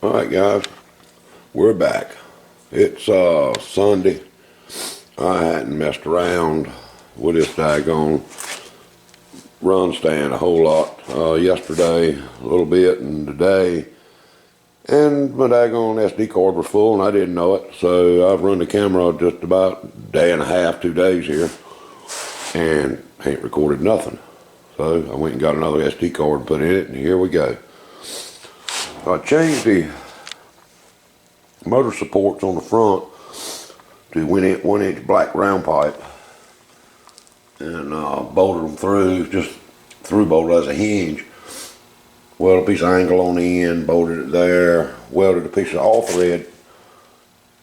Alright guys, we're back. It's Sunday. I hadn't messed around with this daggone run stand a whole lot yesterday, a little bit, and today. And my daggone SD card was full and I didn't know it. So I've run the camera just about a day and a half, 2 days here, and ain't recorded nothing. So I went and got another SD card and put in it, and here we go. I changed the motor supports on the front to 1 inch black round pipe and bolted them through, just through bolted as a hinge. Welded a piece of angle on the end, bolted it there, welded a piece of all thread,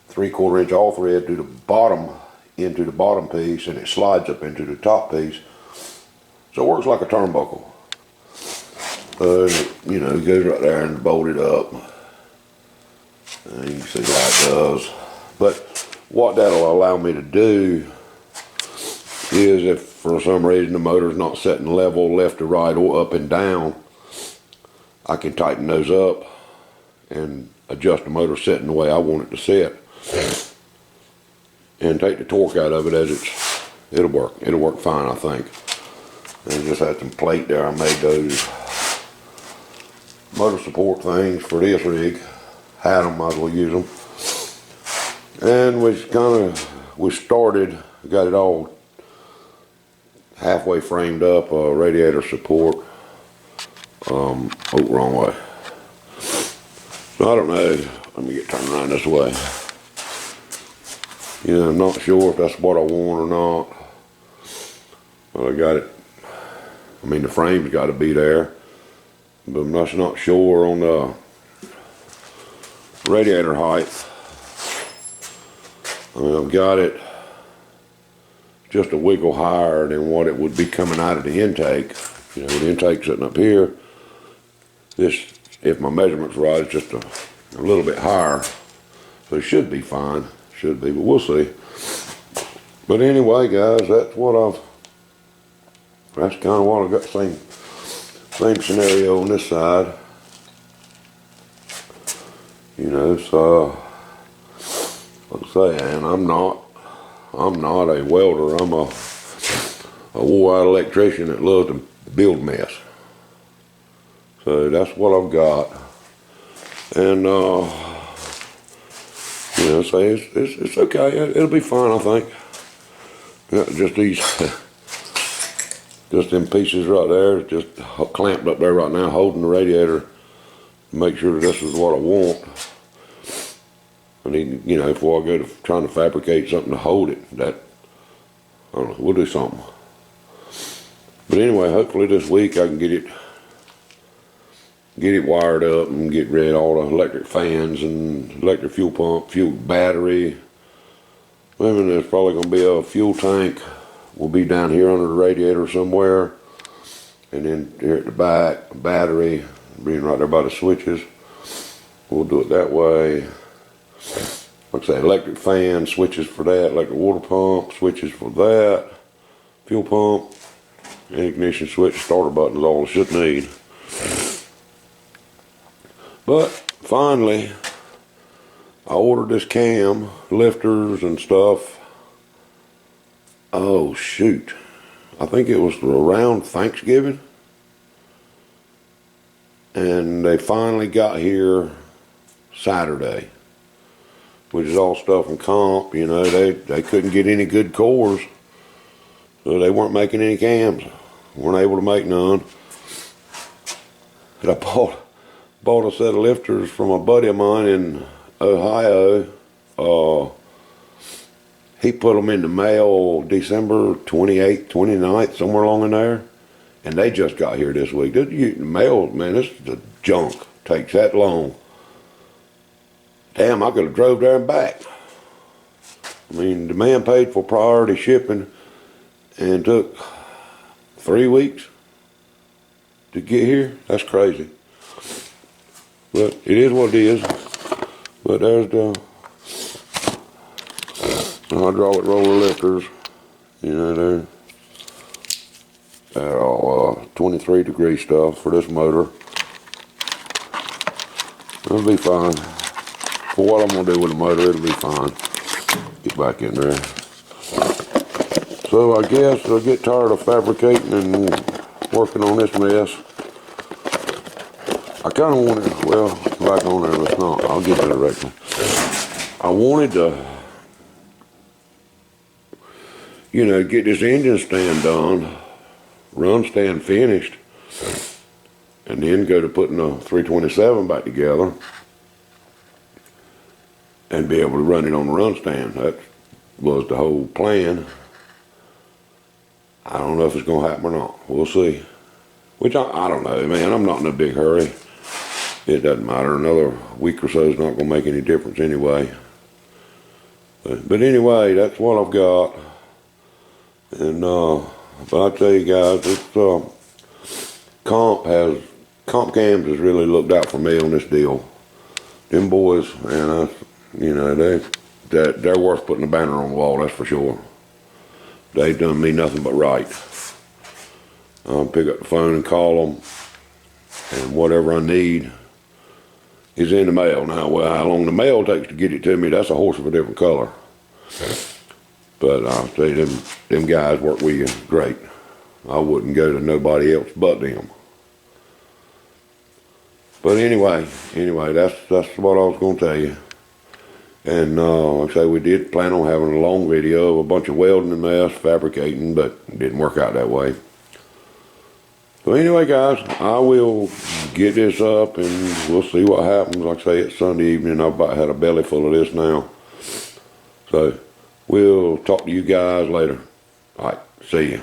3/4 inch all thread to the bottom, into the bottom piece, and it slides up into the top piece. So it works like a turnbuckle. You know, it goes right there and bolted up. And you can see how it does. But what that'll allow me to do is, if for some reason the motor's not setting level left to right or up and down, I can tighten those up and adjust the motor setting the way I want it to set, and take the torque out of it as it'll work fine, I think. And just had some plate there. I made those motor support things for this rig. Had them, might as well use them. And we started, got it all halfway framed up, radiator support. Oh, wrong way. So I don't know, let me get turned around this way. You know, I'm not sure if that's what I want or not. But I got it, I mean the frame's got to be there, but I'm just not sure on the radiator height. I mean, I've got it just a wiggle higher than what it would be coming out of the intake. You know, the intake's sitting up here. This, if my measurement's right, it's just a little bit higher. So it should be fine. Should be, but we'll see. But anyway, guys, that's kind of what I've got. Same scenario on this side. You know, so like I say, and I'm not a welder. I'm a wore-out electrician that loves to build mess. So that's what I've got. And you know, so it's okay. It'll be fine, I think. Yeah, just these, just them pieces right there, just clamped up there right now, holding the radiator to make sure that this is what I want. I need, you know, before I go to trying to fabricate something to hold it, that, I don't know, we'll do something. But anyway, hopefully this week I can get it wired up and get rid of all the electric fans and electric fuel pump, fuel battery. Maybe there's probably going to be a fuel tank. Will be down here under the radiator somewhere. And then here at the back, battery, being right there by the switches. We'll do it that way. Like I say, electric fan, switches for that, electric water pump, switches for that, fuel pump, ignition switch, starter button is all I should need. But finally, I ordered this cam, lifters and stuff. Oh shoot, I think it was around Thanksgiving. And they finally got here Saturday, which is all stuff from Comp. You know, they couldn't get any good cores, so they weren't making any cams, weren't able to make none. And I bought a set of lifters from a buddy of mine in Ohio. He put them in the mail December 28th, 29th, somewhere along in there. And they just got here this week. The mail, man, this is the junk. Takes that long. Damn, I could have drove there and back. I mean, the man paid for priority shipping and took 3 weeks to get here. That's crazy. But it is what it is. But there's the hydraulic roller lifters. You know, they're all 23 degree stuff for this motor. It'll be fine. For what I'm gonna do with the motor, it'll be fine. Get back in there. So I guess I'll get tired of fabricating and working on this mess. I kind of wanted, well, back on there, let's not. I'll get to it directly. I wanted to, you know, get this engine stand done, run stand finished, and then go to putting the 327 back together and be able to run it on the run stand. That was the whole plan. I don't know if it's going to happen or not. We'll see. Which I don't know, man. I'm not in a big hurry. It doesn't matter. Another week or so is not going to make any difference anyway. But anyway, that's what I've got. And but I tell you guys, it's Comp Cams has really looked out for me on this deal. Them boys, man, you know, they're worth putting a banner on the wall. That's for sure. They've done me nothing but right. I'll pick up the phone and call them, and whatever I need is in the mail. Now, well, how long the mail takes to get it to me, that's a horse of a different color. But I'll tell you, them guys work with you great. I wouldn't go to nobody else but them. But anyway, that's what I was going to tell you. And like I say, we did plan on having a long video of a bunch of welding and mess, fabricating, but it didn't work out that way. So anyway, guys, I will get this up and we'll see what happens. Like I say, it's Sunday evening. I've about had a belly full of this now. So we'll talk to you guys later. All right, see you.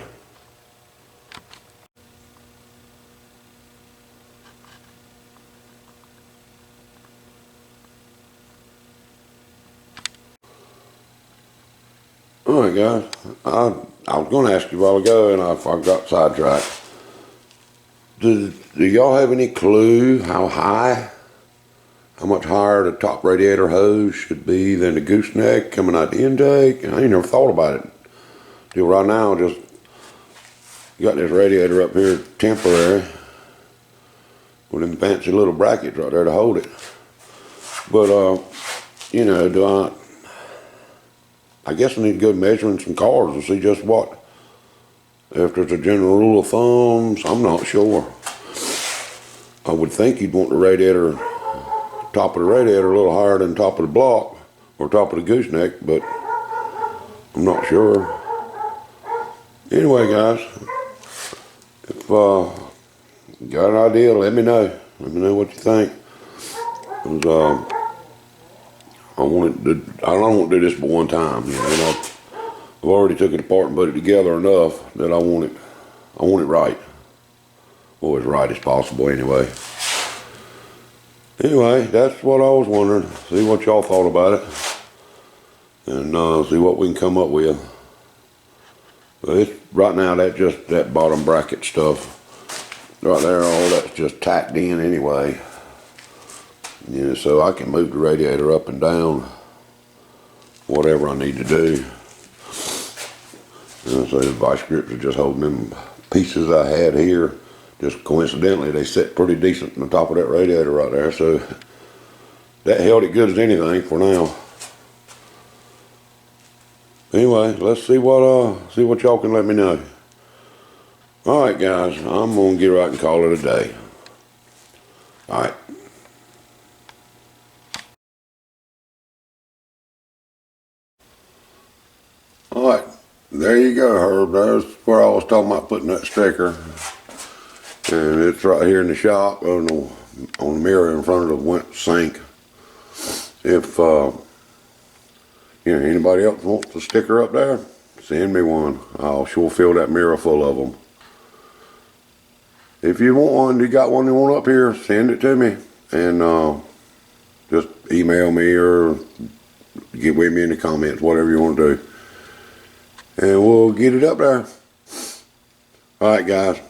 All right, guys. I was going to ask you a while ago, and I got sidetracked. Do y'all have any clue how much higher the top radiator hose should be than the gooseneck coming out the intake? I ain't never thought about it till right now. Just got this radiator up here temporary with them fancy little brackets right there to hold it. But you know, I guess I need to go measuring some cars and see just what. If there's a general rule of thumbs, I'm not sure. I would think you'd want the radiator, top of the radiator a little higher than top of the block or top of the gooseneck, but I'm not sure. Anyway, guys, if you got an idea, let me know. Let me know what you think. Because I don't want to do this but one time. You know, I've already took it apart and put it together enough that I want it right. Or as right as possible anyway. Anyway, that's what I was wondering. See what y'all thought about it. And see what we can come up with. But right now, that bottom bracket stuff right there, all that's just tacked in anyway. You know, so I can move the radiator up and down, whatever I need to do. And so the vice grips are just holding them pieces I had here. Just coincidentally, they sit pretty decent on the top of that radiator right there. So that held it good as anything for now. Anyway, let's see what y'all can let me know. All right, guys, I'm gonna get right and call it a day. All right. All right, there you go, Herb. There's where I was talking about putting that sticker. And it's right here in the shop on the mirror in front of the sink. If anybody else wants a sticker up there, send me one. I'll sure fill that mirror full of them. If you want one, you got one you want up here, send it to me. And just email me or get with me in the comments, whatever you want to do. And we'll get it up there. All right, guys.